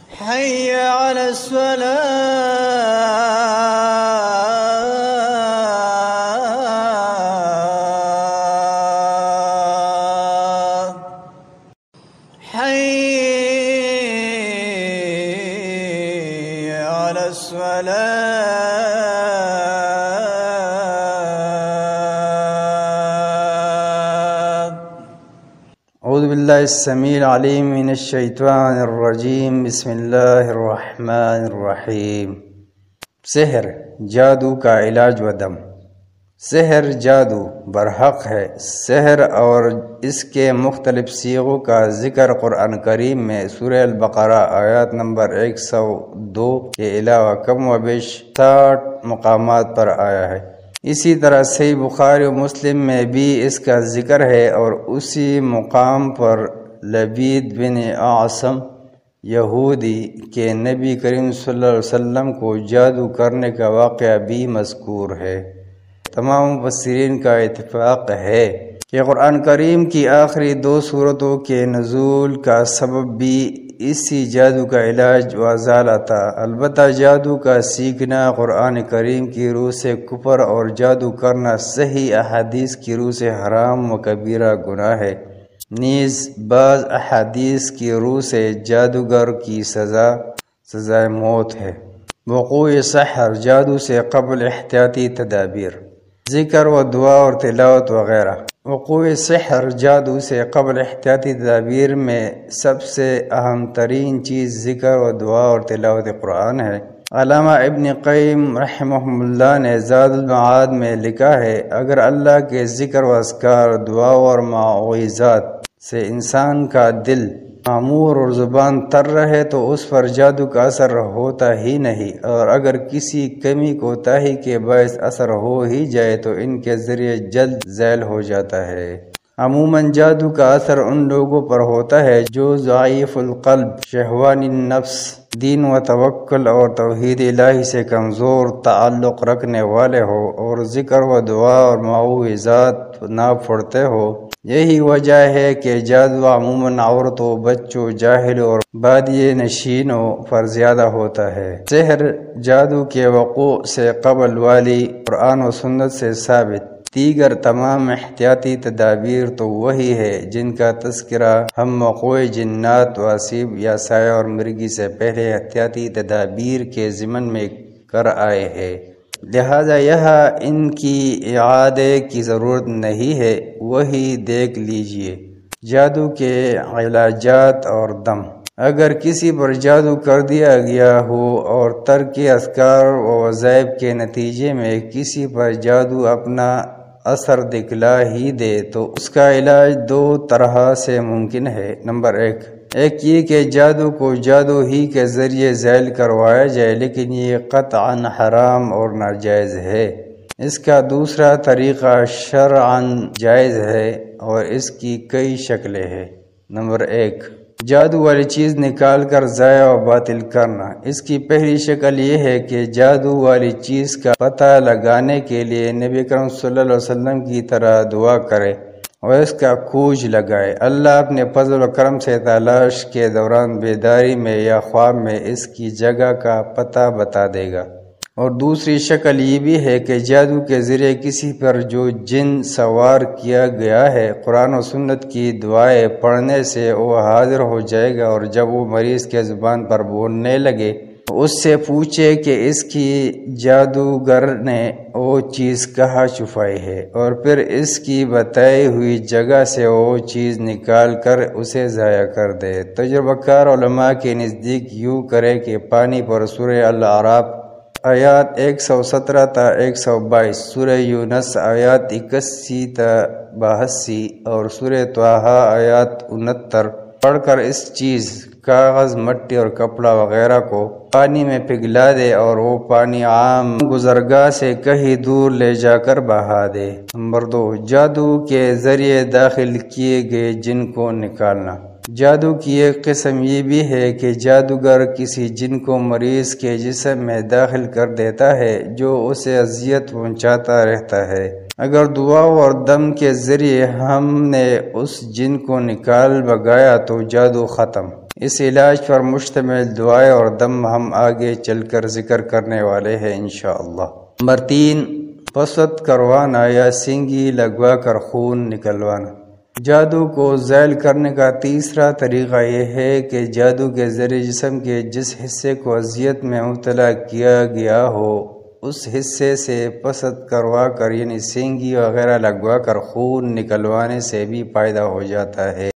حي على الصلاة حي على الصلاة. اعوذ باللہ السمیع العلیم من الشیطان الرجیم. بسم اللہ الرحمن الرحیم. سحر، جادو کا علاج و دم. سحر جادو برحق ہے. سحر اور اس کے مختلف صیغوں کا ذکر قرآن کریم میں سورہ البقرہ آیات نمبر 102 کے علاوہ کم و بیش 60 مقامات پر آیا ہے. اسی طرح صحیح بخاری و مسلم میں بھی اس کا ذکر ہے، اور اسی مقام پر لبید بن اعصم یہودی کے نبی کریم صلی اللہ علیہ وسلم کو جادو کرنے کا واقعہ بھی مذکور ہے. تمام مفسرین کا اتفاق ہے کہ قرآن کریم کی آخری 2 سورتوں کے نزول کا سبب بھی اسی جادو کا علاج و ازالہ تھا. البتہ جادو کا سیکھنا قرآن کریم کی روح سے کفر اور جادو کرنا صحیح احادیث کی روح سے حرام و کبیرہ گناہ ہے. نیز بعض احادیث کی روح سے جادوگر کی سزائے موت ہے. وقوع سحر، جادو سے قبل احتیاطی تدابیر، ذکر و دعا اور تلاوت وغیرہ. وقوع سحر، جادو سے قبل احتیاطی تدابیر میں سب سے اہم ترین چیز ذکر و دعا اور تلاوت قرآن ہے. علامہ ابن قیم رحمہ اللہ نے زاد المعاد میں لکھا ہے، اگر اللہ کے ذکر و اذکار، دعا اور معوذات سے انسان کا دل معمور اور زبان تر رہے تو اس پر جادو کا اثر ہوتا ہی نہیں، اور اگر کسی کمی کوتاہی کے باعث اثر ہو ہی جائے تو ان کے ذریعے جلد زائل ہو جاتا ہے. عموماً جادو کا اثر ان لوگوں پر ہوتا ہے جو ضعیف القلب، شہوانی النفس، دین و توکل اور توحید الہی سے کمزور تعلق رکھنے والے ہو، اور ذکر و دعا اور معوذات نہ پڑھتے ہو. یہی وجہ ہے کہ جادو عموماً عورتوں، بچوں، جاہلوں اور بادیے نشینوں پر زیادہ ہوتا ہے. سحر، جادو کے وقوع سے قبل والی قرآن و سنت سے ثابت دیگر تمام احتیاطی تدابیر تو وہی ہے جن کا تذکرہ ہم وقوع جنات، واسیب یا سایہ اور مرگی سے پہلے احتیاطی تدابیر کے ضمن میں کر آئے ہیں. لہذا یہاں ان کی اعادے کی ضرورت نہیں ہے. وہی دیکھ لیجئے. جادو کے علاجات اور دم. اگر کسی پر جادو کر دیا گیا ہو اور ترک اذکار و وظائف کے نتیجے میں کسی پر جادو اپنا اثر دکھلا ہی دے تو اس کا علاج 2 طرح سے ممکن ہے. نمبر 1 یہ کہ جادو کو جادو ہی کے ذریعے زائل کروایا جائے، لیکن یہ قطعاً حرام اور ناجائز ہے. اس کا دوسرا طریقہ شرعاً جائز ہے اور اس کی کئی شکلیں ہیں. نمبر 1 جادو والی چیز نکال کر ضائع و باطل کرنا. اس کی پہلی شکل یہ ہے کہ جادو والی چیز کا پتہ لگانے کے لیے نبی کرم صلی اللہ علیہ وسلم کی طرح دعا کرے اور اس کا کھوج لگائے. اللہ اپنے فضل و کرم سے تلاش کے دوران بیداری میں یا خواب میں اس کی جگہ کا پتہ بتا دے گا. اور دوسری شکل یہ بھی ہے کہ جادو کے ذریعے کسی پر جو جن سوار کیا گیا ہے، قرآن و سنت کی دعائیں پڑھنے سے وہ حاضر ہو جائے گا، اور جب وہ مریض کے زبان پر بولنے لگے اس سے پوچھے کہ اس کی جادوگر نے وہ چیز کہاں چھپائی ہے، اور پھر اس کی بتائی ہوئی جگہ سے وہ چیز نکال کر اسے ضائع کر دے. تجربہ کار علماء کے نزدیک یوں کرے کہ پانی پر سورہ الاعراف آیات 117 تا 122، سورہ یونس آیات 81 تا 82 اور سورہ طٰہٰ آیات 69 پڑھ کر اس چیز، کاغذ، مٹی اور کپڑا وغیرہ کو پانی میں پگھلا دے، اور وہ پانی عام گزرگاہ سے کہیں دور لے جا کر بہا دے. نمبر 2 جادو کے ذریعے داخل کیے گئے جن کو نکالنا. جادو کی ایک قسم یہ بھی ہے کہ جادوگر کسی جن کو مریض کے جسم میں داخل کر دیتا ہے جو اسے اذیت پہنچاتا رہتا ہے. اگر دعا اور دم کے ذریعے ہم نے اس جن کو نکال بگایا تو جادو ختم. اس علاج پر مشتمل دعائیں اور دم ہم آگے چل کر ذکر کرنے والے ہیں انشاءاللہ۔ نمبر 3، پسد کروانا یا سینگی لگوا کر خون نکلوانا۔ جادو کو زائل کرنے کا تیسرا طریقہ یہ ہے کہ جادو کے ذریعے جسم کے جس حصے کو اذیت میں مبتلا کیا گیا ہو اس حصے سے پسد کروا کر یعنی سینگی وغیرہ لگوا کر خون نکلوانے سے بھی فائدہ ہو جاتا ہے۔